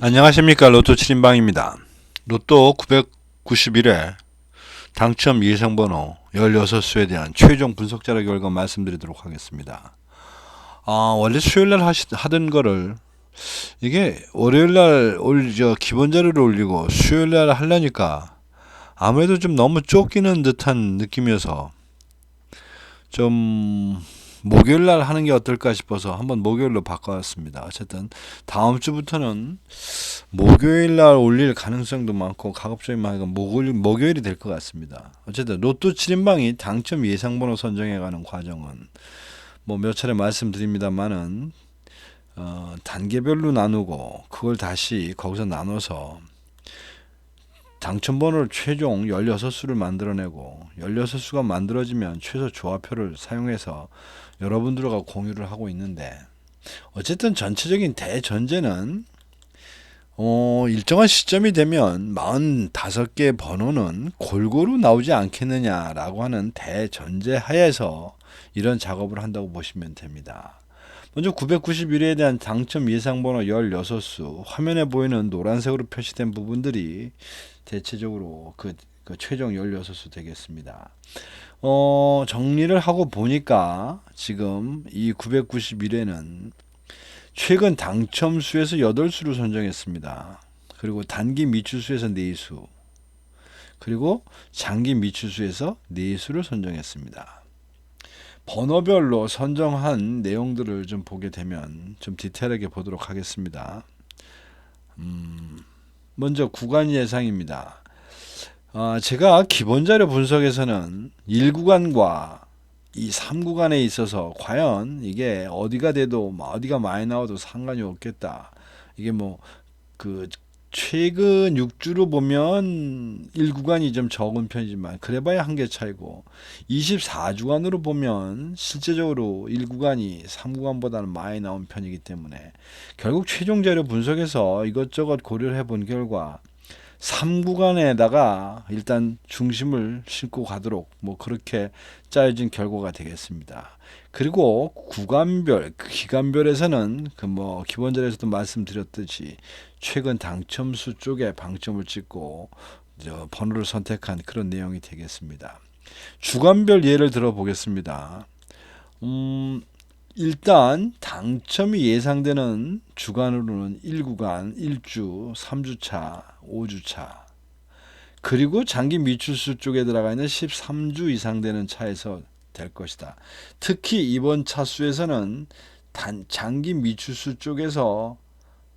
안녕하십니까. 로또 7인방입니다. 로또 991회 당첨 예상번호 16수에 대한 최종 분석 자료 결과 말씀드리도록 하겠습니다. 원래 수요일날 하던 거를 이게 월요일날 기본 자료를 올리고 수요일날 하려니까 아무래도 좀 너무 쫓기는 듯한 느낌이어서 좀 목요일날 하는 게 어떨까 싶어서 한번 목요일로 바꿔왔습니다. 어쨌든 다음 주부터는 목요일날 올릴 가능성도 많고 가급적이면 목요일이 될 것 같습니다. 어쨌든 로또 7인방이 당첨 예상번호 선정해가는 과정은 뭐 몇 차례 말씀드립니다만은 단계별로 나누고 그걸 다시 거기서 나눠서 당첨번호를 최종 16수를 만들어내고 16수가 만들어지면 최소 조합표를 사용해서 여러분들과 공유를 하고 있는데, 어쨌든 전체적인 대전제는 일정한 시점이 되면 45개의 번호는 골고루 나오지 않겠느냐라고 하는 대전제 하에서 이런 작업을 한다고 보시면 됩니다. 먼저 991회에 대한 당첨 예상번호 16수, 화면에 보이는 노란색으로 표시된 부분들이 대체적으로 그 최종 16수 되겠습니다. 정리를 하고 보니까 지금 이 991회는 최근 당첨수에서 8수를 선정했습니다. 그리고 단기 미추수에서 4수, 그리고 장기 미추수에서 4수를 선정했습니다. 번호별로 선정한 내용들을 좀 보게 되면 좀 디테일하게 보도록 하겠습니다. 먼저 구간 예상입니다. 제가 기본 자료 분석에서는 1구간과 이 3구간에 있어서 과연 이게 어디가 돼도 어디가 많이 나와도 상관이 없겠다. 이게 그 최근 6주로 보면 1구간이 좀 적은 편이지만 그래봐야 한 개 차이고, 24주간으로 보면 실제적으로 1구간이 3구간보다는 많이 나온 편이기 때문에 결국 최종 자료 분석에서 이것저것 고려를 해본 결과 3구간에다가 일단 중심을 싣고 가도록 그렇게 짜여진 결과가 되겠습니다. 그리고 구간별, 기간별에서는 기본 자료에서도 말씀드렸듯이 최근 당첨수 쪽에 방점을 찍고 번호를 선택한 그런 내용이 되겠습니다. 주간별 예를 들어 보겠습니다. 일단 당첨이 예상되는 주간으로는 1구간, 1주, 3주차, 5주차, 그리고 장기 미추수 쪽에 들어가 있는 13주 이상 되는 차에서 될 것이다. 특히 이번 차수에서는 장기 미추수 쪽에서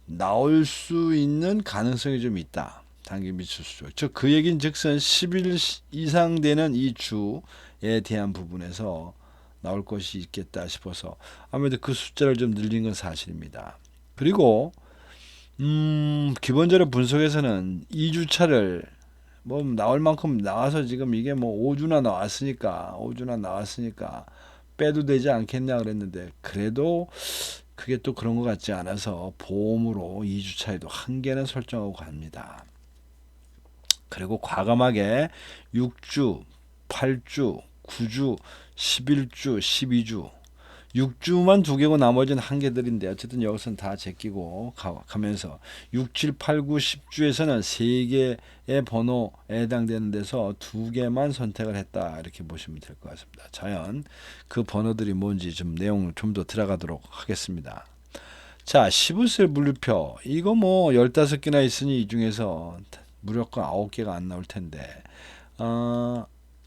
나올 수 있는 가능성이 좀 있다. 단기 미추수 쪽. 즉 그 얘기는 즉슨 10일 이상 되는 이 주에 대한 부분에서 나올 것이 있겠다 싶어서 아무래도 그 숫자를 좀 늘린 건 사실입니다. 그리고 기본적으로 분석에서는 2주차를 나올 만큼 나와서 지금 이게 5주나 나왔으니까 빼도 되지 않겠냐 그랬는데, 그래도 그게 또 그런 것 같지 않아서 보험으로 2주차에도 한 개는 설정하고 갑니다. 그리고 과감하게 6주, 8주, 9주, 11주, 12주, 6주만 2개고 나머지는 한 개들인데 어쨌든 여기서는 다 제끼고 가면서 6, 7, 8, 9, 10주에서는 3개의 번호에 해당되는 데서 2개만 선택을 했다, 이렇게 보시면 될 것 같습니다. 과연 그 번호들이 뭔지 좀 내용을 좀 더 들어가도록 하겠습니다. 자, 15세 분류표, 이거 15개나 있으니 이 중에서 무조건 9개가 안 나올 텐데,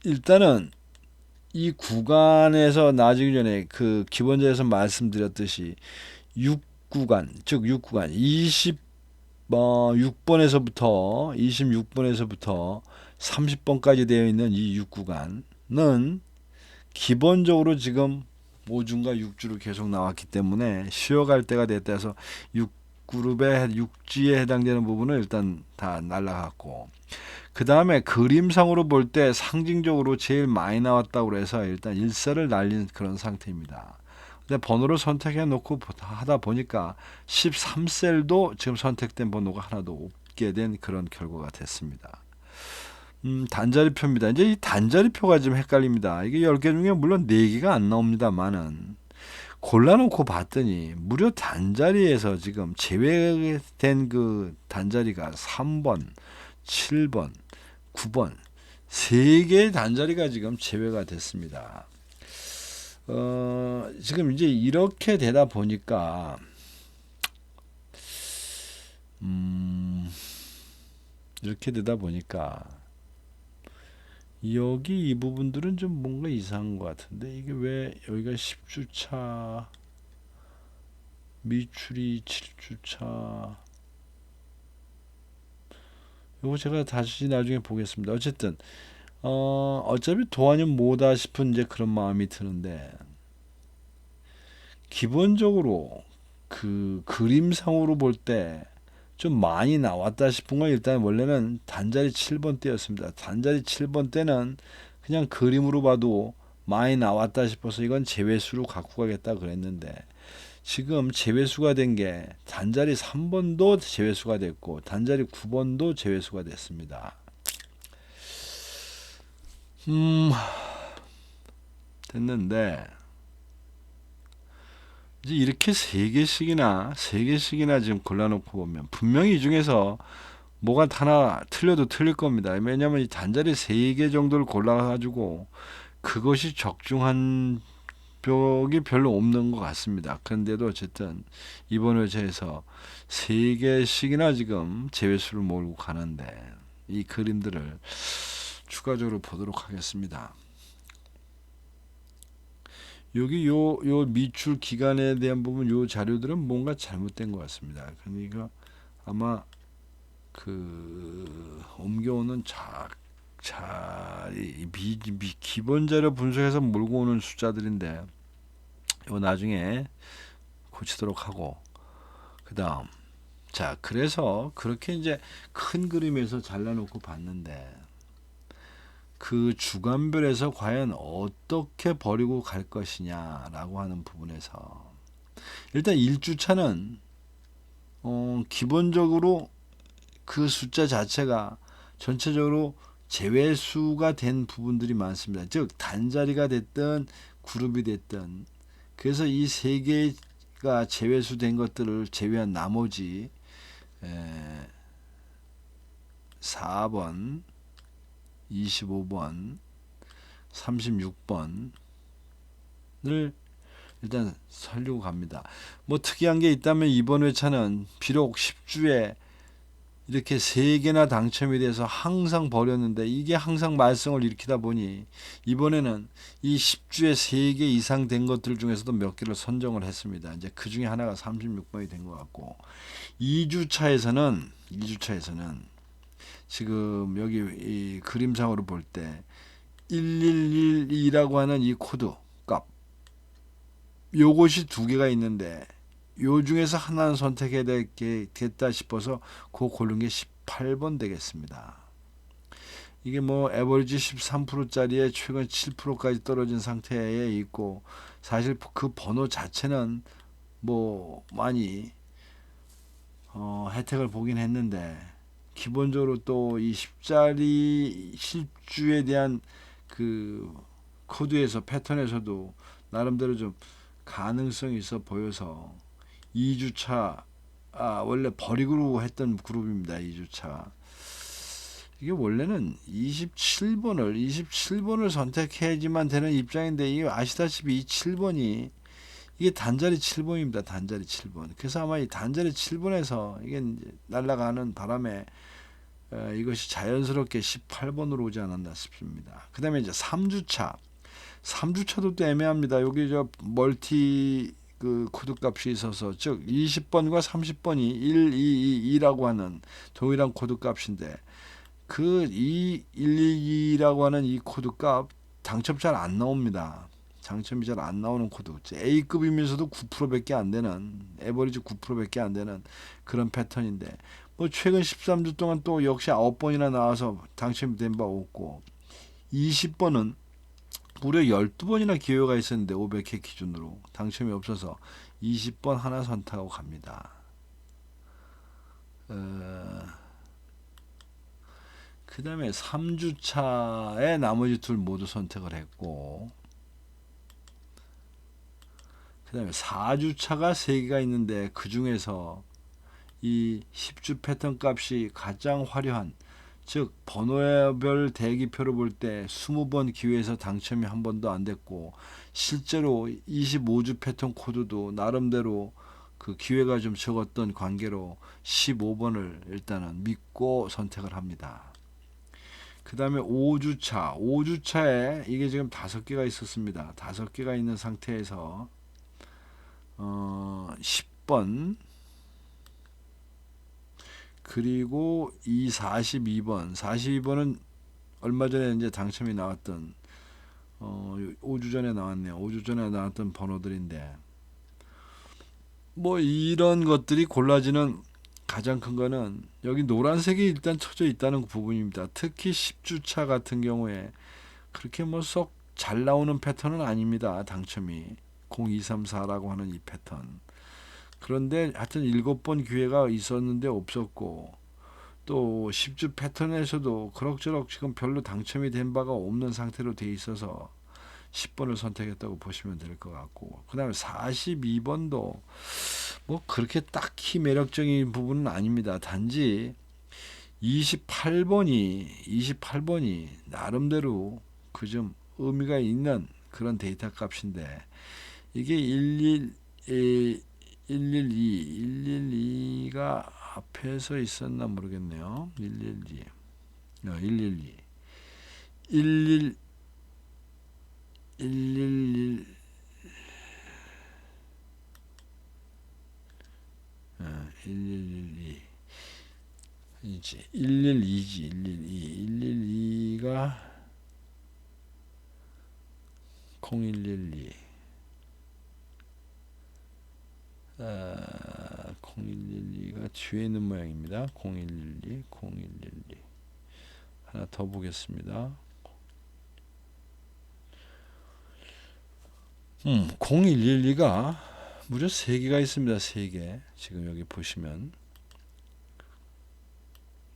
일단은 이 구간에서 나중에 전에 그 기본자에서 말씀드렸듯이 6구간, 즉 6구간 26번에서부터 30번까지 되어 있는 이 6구간은 기본적으로 지금 5주인가 6주로 계속 나왔기 때문에 쉬어갈 때가 됐다 해서 6그룹의 6G에 해당되는 부분은 일단 다 날라갔고, 그 다음에 그림상으로 볼 때 상징적으로 제일 많이 나왔다고 해서 일단 1세를 날린 그런 상태입니다. 근데 번호를 선택해 놓고 하다 보니까 13셀도 지금 선택된 번호가 하나도 없게 된 그런 결과가 됐습니다. 단자리표입니다. 이제 이 단자리표가 좀 헷갈립니다. 이게 10개 중에 물론 4개가 안 나옵니다만은 골라놓고 봤더니 무려 단자리에서 지금 제외된 그 단자리가 3번, 7번, 9번 세 개의 단자리가 지금 제외가 됐습니다. 지금 이제 이렇게 되다 보니까 이렇게 되다 보니까 여기 이 부분들은 좀 뭔가 이상한 것 같은데 이게 왜 여기가 10주차 미추리 7주차 이거 제가 다시 나중에 보겠습니다. 어쨌든 어차피 도안이면 뭐다 싶은 이제 그런 마음이 드는데 기본적으로 그 그림상으로 볼 때 좀 많이 나왔다 싶은 건 일단 원래는 단자리 7번 때였습니다. 단자리 7번 때는 그냥 그림으로 봐도 많이 나왔다 싶어서 이건 제외수로 갖고 가겠다 그랬는데 지금 제외수가 된 게 단자리 3번도 제외수가 됐고 단자리 9번도 제외수가 됐습니다. 됐는데 이제 이렇게 세 개씩이나 지금 골라놓고 보면 분명히 이 중에서 뭐가 하나 틀려도 틀릴 겁니다. 왜냐하면 이 단자리 세 개 정도를 골라가지고 그것이 적중한 벽이 별로 없는 것 같습니다. 그런데도 어쨌든 이번 회차에서 세 개씩이나 지금 제외수를 몰고 가는데 이 그림들을 추가적으로 보도록 하겠습니다. 여기 요 미출 기간에 대한 부분 요 자료들은 뭔가 잘못된 것 같습니다. 그러니까 아마 그 옮겨오는 기본 자료 분석해서 몰고 오는 숫자들인데 이거 나중에 고치도록 하고 그다음 자 그래서 그렇게 이제 큰 그림에서 잘라놓고 봤는데 그 주간별에서 과연 어떻게 버리고 갈 것이냐라고 하는 부분에서 일단 1주차는 기본적으로 그 숫자 자체가 전체적으로 제외수가 된 부분들이 많습니다. 즉 단자리가 됐든 그룹이 됐든 그래서 이 세 개가 제외수 된 것들을 제외한 나머지 4번 25번, 36번을 일단 살리고 갑니다. 뭐 특이한 게 있다면 이번 회차는 비록 10주에 이렇게 3개나 당첨이 돼서 항상 버렸는데 이게 항상 말썽을 일으키다 보니 이번에는 이 10주에 3개 이상 된 것들 중에서도 몇 개를 선정을 했습니다. 이제 그 중에 하나가 36번이 된 것 같고 2주차에서는 지금 여기 이 그림상으로 볼 때 1112라고 하는 이 코드 값 요것이 두 개가 있는데 요 중에서 하나는 선택해야 되겠다 싶어서 그 고른 게 18번 되겠습니다. 이게 뭐 에버리지 13%짜리에 최근 7%까지 떨어진 상태에 있고 사실 그 번호 자체는 뭐 많이 혜택을 보긴 했는데 기본적으로 또 이 10자리 실주에 대한 그 코드에서 패턴에서도 나름대로 좀 가능성이 있어 보여서 2주차 원래 버리고 했던 그룹입니다. 2주차 이게 원래는 27번을 선택해야지만 되는 입장인데 이 아시다시피 이 7번이 이게 단자리 7번입니다. 단자리 7번. 그래서 아마 이 단자리 7번에서 이게 날아가는 바람에 이것이 자연스럽게 18번으로 오지 않았나 싶습니다. 그 다음에 이제 3주차도 또 애매합니다. 여기 저 멀티 그 코드 값이 있어서 즉 20번과 30번이 1, 2, 2라고 하는 동일한 코드 값인데 그 1, 2, 2라고 하는 이 코드 값 당첨 잘 안 나옵니다. 당첨이 잘 안 나오는 코드 A급이면서도 9%밖에 안 되는 에버리지 9%밖에 안 되는 그런 패턴인데 뭐 최근 13주 동안 또 역시 9번이나 나와서 당첨이 된 바 없고 20번은 무려 12번이나 기회가 있었는데 500회 기준으로 당첨이 없어서 20번 하나 선택하고 갑니다. 그 다음에 3주차에 나머지 둘 모두 선택을 했고 그 다음에 4주차가 3개가 있는데 그 중에서 이 10주 패턴 값이 가장 화려한, 즉 번호별 대기표를 볼 때 20번 기회에서 당첨이 한 번도 안 됐고, 실제로 25주 패턴 코드도 나름대로 그 기회가 좀 적었던 관계로 15번을 일단은 믿고 선택을 합니다. 그 다음에 5주차에 이게 지금 5개가 있었습니다. 5개가 있는 상태에서 10번, 그리고 이 42번은 얼마 전에 이제 당첨이 나왔던 5주 전에 나왔네요. 5주 전에 나왔던 번호들인데, 뭐 이런 것들이 골라지는 가장 큰 거는 여기 노란색이 일단 쳐져 있다는 부분입니다. 특히 10주차 같은 경우에 그렇게 뭐 썩 잘 나오는 패턴은 아닙니다. 당첨이 0234라고 하는 이 패턴. 그런데 하여튼 7번 기회가 있었는데 없었고, 또 10주 패턴에서도 그럭저럭 지금 별로 당첨이 된 바가 없는 상태로 돼 있어서 10번을 선택했다고 보시면 될 것 같고, 그 다음에 42번도 뭐 그렇게 딱히 매력적인 부분은 아닙니다. 단지 28번이 나름대로 그 좀 의미가 있는 그런 데이터 값인데, 이게 112가 앞에서 있었나 모르겠네요. 112, 112, 111, 111, 112, 이지 112지, 112가 0112, 0112가 뒤에 있는 모양입니다. 0112 하나 더 보겠습니다. 0112가 무려 3개가 있습니다. 3개. 지금 여기 보시면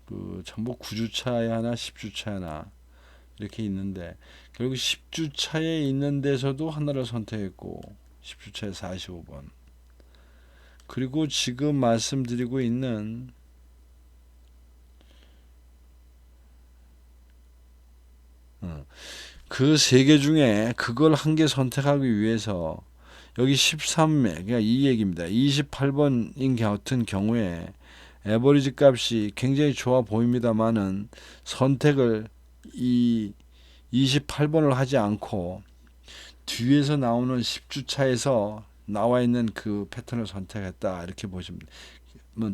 그 전부 9주차에 하나, 10주차에 하나 이렇게 있는데, 결국 10주차에 있는 데서도 하나를 선택했고, 10주차에 45번, 그리고 지금 말씀드리고 있는 그 3개 중에 그걸 한 개 선택하기 위해서 여기 13매, 그러니까 이 얘기입니다. 28번인 같은 경우에 에버리지 값이 굉장히 좋아 보입니다만은 선택을 이 28번을 하지 않고 뒤에서 나오는 10주차에서 나와 있는 그 패턴을 선택했다, 이렇게 보시면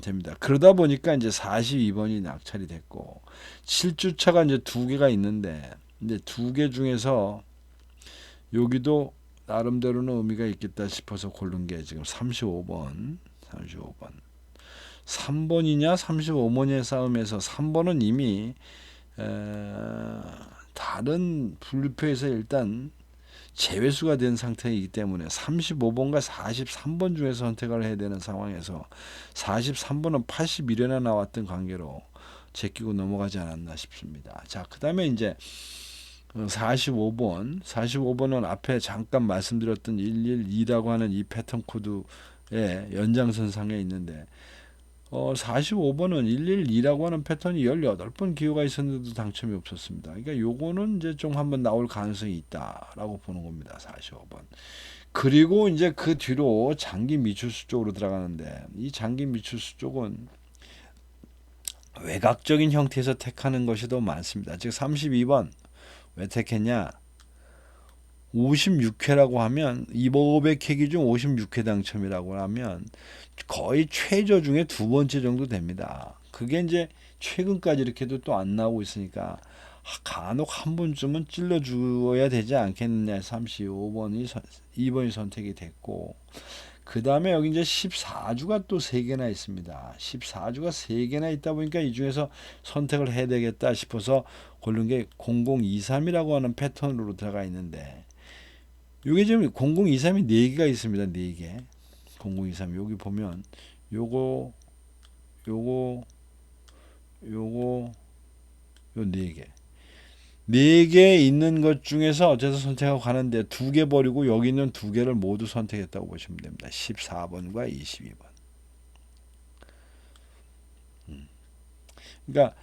됩니다. 그러다 보니까 이제 42번이 낙찰이 됐고, 7주차가 이제 2개가 있는데, 근데 2개 중에서 여기도 나름대로는 의미가 있겠다 싶어서 고른 게 지금 35번. 3번이냐 35번의 싸움에서 3번은 이미 다른 분류표에서 일단 제외수가 된 상태이기 때문에 35번과 43번 중에서 선택을 해야 되는 상황에서 43번은 81회나 나왔던 관계로 제끼고 넘어가지 않았나 싶습니다. 자, 그 다음에 이제 45번은 앞에 잠깐 말씀드렸던 112라고 하는 이 패턴 코드의 연장선상에 있는데, 45번은 112라고 하는 패턴이 18번 기회가 있었는데도 당첨이 없었습니다. 그러니까 요거는 이제 좀 한번 나올 가능성이 있다라고 보는 겁니다. 45번. 그리고 이제 그 뒤로 장기 미추수 쪽으로 들어가는데, 이 장기 미추수 쪽은 외곽적인 형태에서 택하는 것이 더 많습니다. 즉 32번 왜 택했냐? 56회라고 하면, 이번 500회 중 56회 당첨이라고 하면 거의 최저 중에 2번째 정도 됩니다. 그게 이제 최근까지 이렇게도 또 안 나오고 있으니까 간혹 한 번쯤은 찔러 주어야 되지 않겠느냐. 35번이 2번이 선택이 됐고, 그 다음에 여기 이제 14주가 또 3개나 있습니다. 14주가 3개나 있다 보니까 이 중에서 선택을 해야 되겠다 싶어서 고른 게 0023이라고 하는 패턴으로 들어가 있는데, 이게 지금 0023이 4개가 있습니다. 4개. 0023 여기 보면 요거 요 4개. 4개 있는 것 중에서 어째서 선택하고 가는데 2개 버리고 여기 있는 2개를 모두 선택했다고 보시면 됩니다. 14번과 22번. 그러니까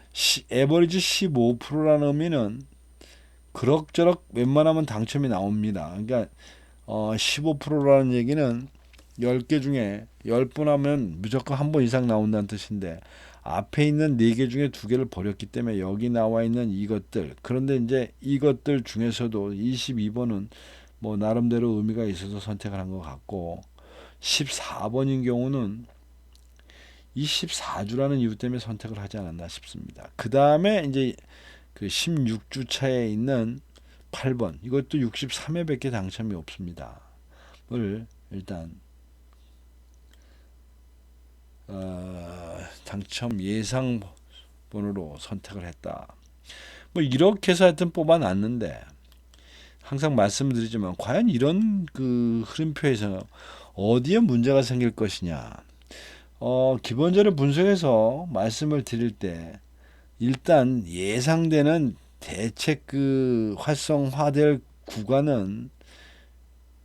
에버리지 15%라는 의미는 그럭저럭 웬만하면 당첨이 나옵니다. 그러니까 15%라는 얘기는 10개 중에 10번 하면 무조건 한 번 이상 나온다는 뜻인데 앞에 있는 4개 중에 2개를 버렸기 때문에 여기 나와 있는 이것들, 그런데 이제 이것들 중에서도 22번은 뭐 나름대로 의미가 있어서 선택을 한 것 같고 14번인 경우는 24주라는 이유 때문에 선택을 하지 않았나 싶습니다. 그 다음에 이제 그 16주차에 있는 8번, 이것도 63회밖에 당첨이 없습니다. 을 일단 당첨 예상 번호로 선택을 했다. 뭐 이렇게 해서 하여튼 뽑아놨는데 항상 말씀드리지만 과연 이런 그 흐름표에서 어디에 문제가 생길 것이냐. 기본적으로 분석해서 말씀을 드릴 때 일단 예상되는 대책 그 활성화될 구간은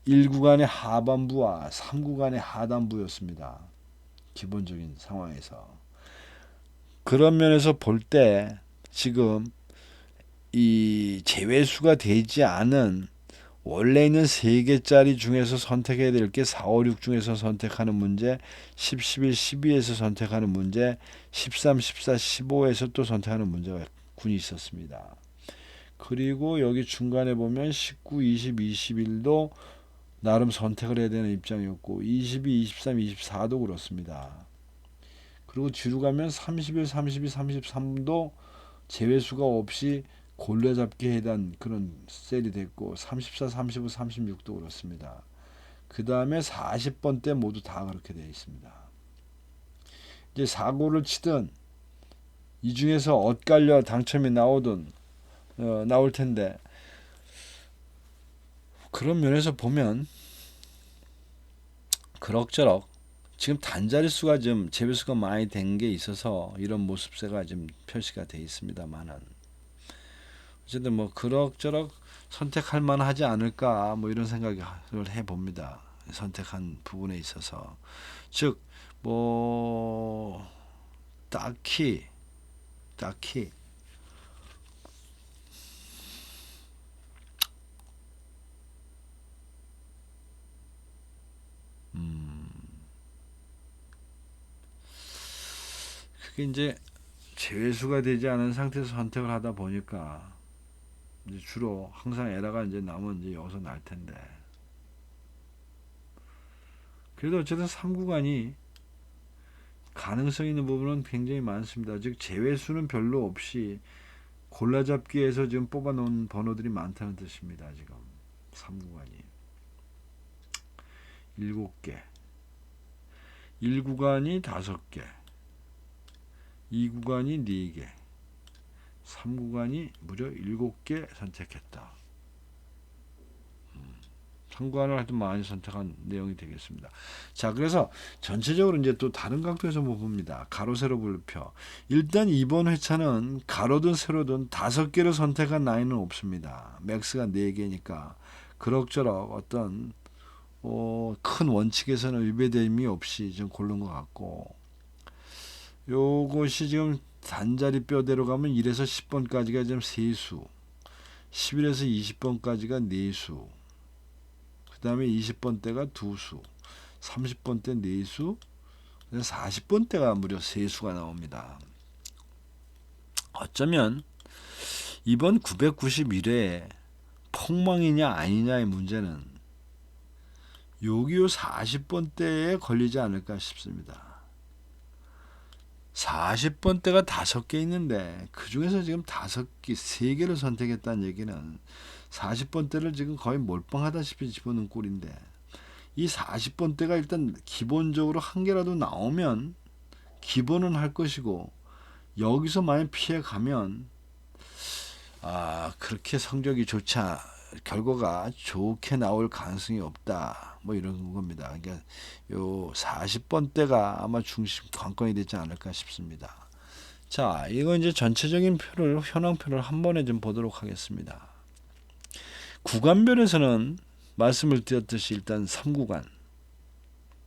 1구간의 하반부와 3구간의 하단부였습니다. 기본적인 상황에서. 그런 면에서 볼 때 지금 이 제외수가 되지 않은 원래 있는 3개짜리 중에서 선택해야 될 게 4, 5, 6 중에서 선택하는 문제, 10, 11, 12에서 선택하는 문제, 13, 14, 15에서 또 선택하는 문제가 군이 있었습니다. 그리고 여기 중간에 보면 19, 20, 21도 나름 선택을 해야 되는 입장이었고 22, 23, 24도 그렇습니다. 그리고 뒤로 가면 31, 32, 33도 제외수가 없이 골라잡기 해당 그런 셀이 됐고 34, 35, 36도 그렇습니다. 그 다음에 40번 때 모두 다 그렇게 되어 있습니다. 이제 사고를 치든 이 중에서 엇갈려 당첨이 나오든 나올 텐데 그런 면에서 보면 그럭저럭 지금 단자리 수가 좀 제외수가 많이 된 게 있어서 이런 모습세가 좀 표시가 되어 있습니다만은 어쨌든 뭐 그럭저럭 선택할 만하지 않을까 뭐 이런 생각을 해봅니다. 선택한 부분에 있어서 즉 뭐 딱히 그게 이제 제외수가 되지 않은 상태에서 선택을 하다 보니까 이제 주로 항상 에러가 이제 나오면 이제 여기서 날 텐데 그래도 어쨌든 3구간이 가능성 있는 부분은 굉장히 많습니다. 즉 제외수는 별로 없이 골라잡기에서 지금 뽑아놓은 번호들이 많다는 뜻입니다. 지금 3구간이 7개, 1구간이 5개, 2구간이 4개, 3구간이 무려 7개 선택했다. 3구간을 하여튼 많이 선택한 내용이 되겠습니다. 자, 그래서 전체적으로 이제 또 다른 각도에서 뭐 봅니다. 가로, 세로 분류표. 일단 이번 회차는 가로든 세로든 5개를 선택한 라인은 없습니다. 맥스가 4개니까 그럭저럭 어떤 큰 원칙에서는 위배됨이 없이 좀 고른 것 같고 요것이 지금 단자리 뼈대로 가면 1에서 10번까지가 지금 3수 11에서 20번까지가 4수 그 다음에 20번대가 2수 30번대 4수 40번대가 무려 3수가 나옵니다. 어쩌면 이번 991회 폭망이냐 아니냐의 문제는 여기 40번대에 걸리지 않을까 싶습니다. 40번대가 5개 있는데 그 중에서 지금 5개, 3개를 선택했다는 얘기는 40번대를 지금 거의 몰빵하다시피 집어넣은 꼴인데 이 40번대가 일단 기본적으로 한 개라도 나오면 기본은 할 것이고 여기서 만약 피해가면 그렇게 성적이 결과가 좋게 나올 가능성이 없다. 뭐 이런 겁니다. 그러니까 요 40번대가 아마 중심 관건이 되지 않을까 싶습니다. 자, 이거 이제 전체적인 표를 현황표를 한 번에 좀 보도록 하겠습니다. 구간별에서는 말씀을 드렸듯이 일단 3구간,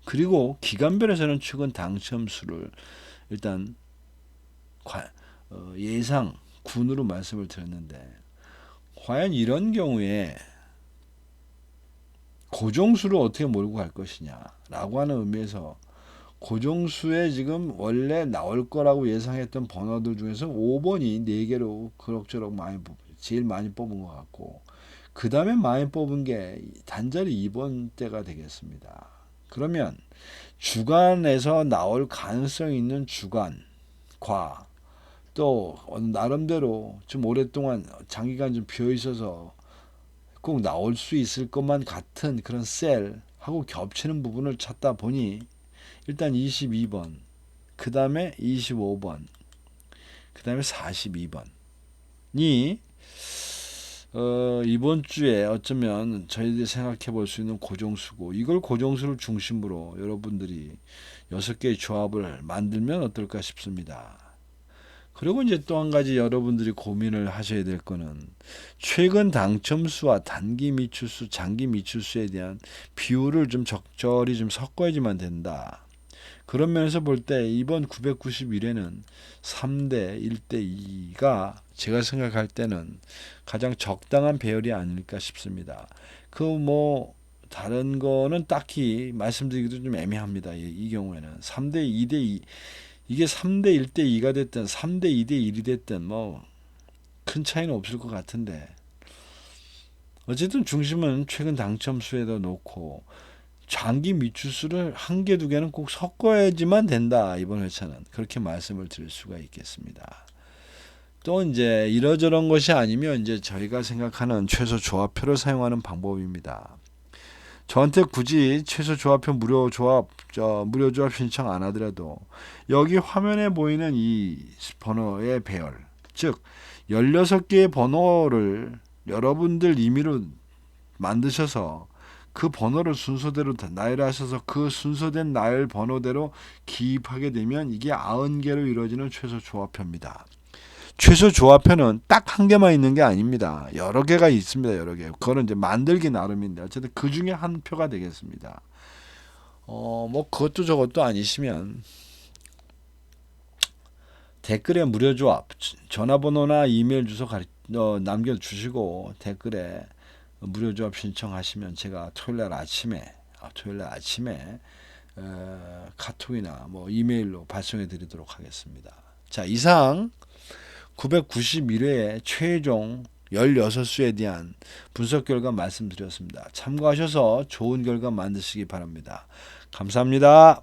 그리고 기간별에서는 최근 당첨수를 일단 예상 군으로 말씀을 드렸는데, 과연 이런 경우에 고정수를 어떻게 몰고 갈 것이냐라고 하는 의미에서 고정수에 지금 원래 나올 거라고 예상했던 번호들 중에서 5번이 4개로 그럭저럭 제일 많이 뽑은 것 같고, 그 다음에 많이 뽑은 게 단자리 2번 대가 되겠습니다. 그러면 주간에서 나올 가능성이 있는 주간과 또 나름대로 좀 오랫동안 장기간 좀 비어 있어서 꼭 나올 수 있을 것만 같은 그런 셀하고 겹치는 부분을 찾다 보니 일단 22번, 그 다음에 25번, 그 다음에 42번이 이번 주에 어쩌면 저희들이 생각해 볼 수 있는 고정수고, 이걸 고정수를 중심으로 여러분들이 6개의 조합을 만들면 어떨까 싶습니다. 그리고 이제 또 한 가지 여러분들이 고민을 하셔야 될 거는 최근 당첨수와 단기 미출수, 장기 미출수에 대한 비율을 좀 적절히 좀 섞어야지만 된다. 그런 면에서 볼 때 이번 991회는 3대 1대 2가 제가 생각할 때는 가장 적당한 배열이 아닐까 싶습니다. 다른 거는 딱히 말씀드리기도 좀 애매합니다. 이 경우에는 3대 2대 2, 이게 3대 1대 2가 됐든 3대 2대 1이 됐든 큰 차이는 없을 것 같은데, 어쨌든 중심은 최근 당첨수에다 놓고 장기 미추수를 1개, 2개는 꼭 섞어야지만 된다. 이번 회차는 그렇게 말씀을 드릴 수가 있겠습니다. 또 이제 이러저런 것이 아니면 이제 저희가 생각하는 최소 조합표를 사용하는 방법입니다. 저한테 굳이 최소 조합표 무료 조합 신청 안 하더라도 여기 화면에 보이는 이 번호의 배열, 즉 16개의 번호를 여러분들 임의로 만드셔서 그 번호를 순서대로 나열하셔서 그 순서된 나열 번호대로 기입하게 되면 이게 90개로 이루어지는 최소 조합표입니다. 최소 조합표는 딱 1개만 있는 게 아닙니다. 여러 개가 있습니다. 여러 개. 그거는 이제 만들기 나름인데 어쨌든 그 중에 한 표가 되겠습니다. 그것도 저것도 아니시면 댓글에 무료 조합, 전화번호나 이메일 주소 남겨주시고 댓글에 무료 조합 신청하시면 제가 토요일날 아침에 카톡이나 이메일로 발송해 드리도록 하겠습니다. 자, 이상 991회의 최종 16수에 대한 분석 결과 말씀드렸습니다. 참고하셔서 좋은 결과 만드시기 바랍니다. 감사합니다.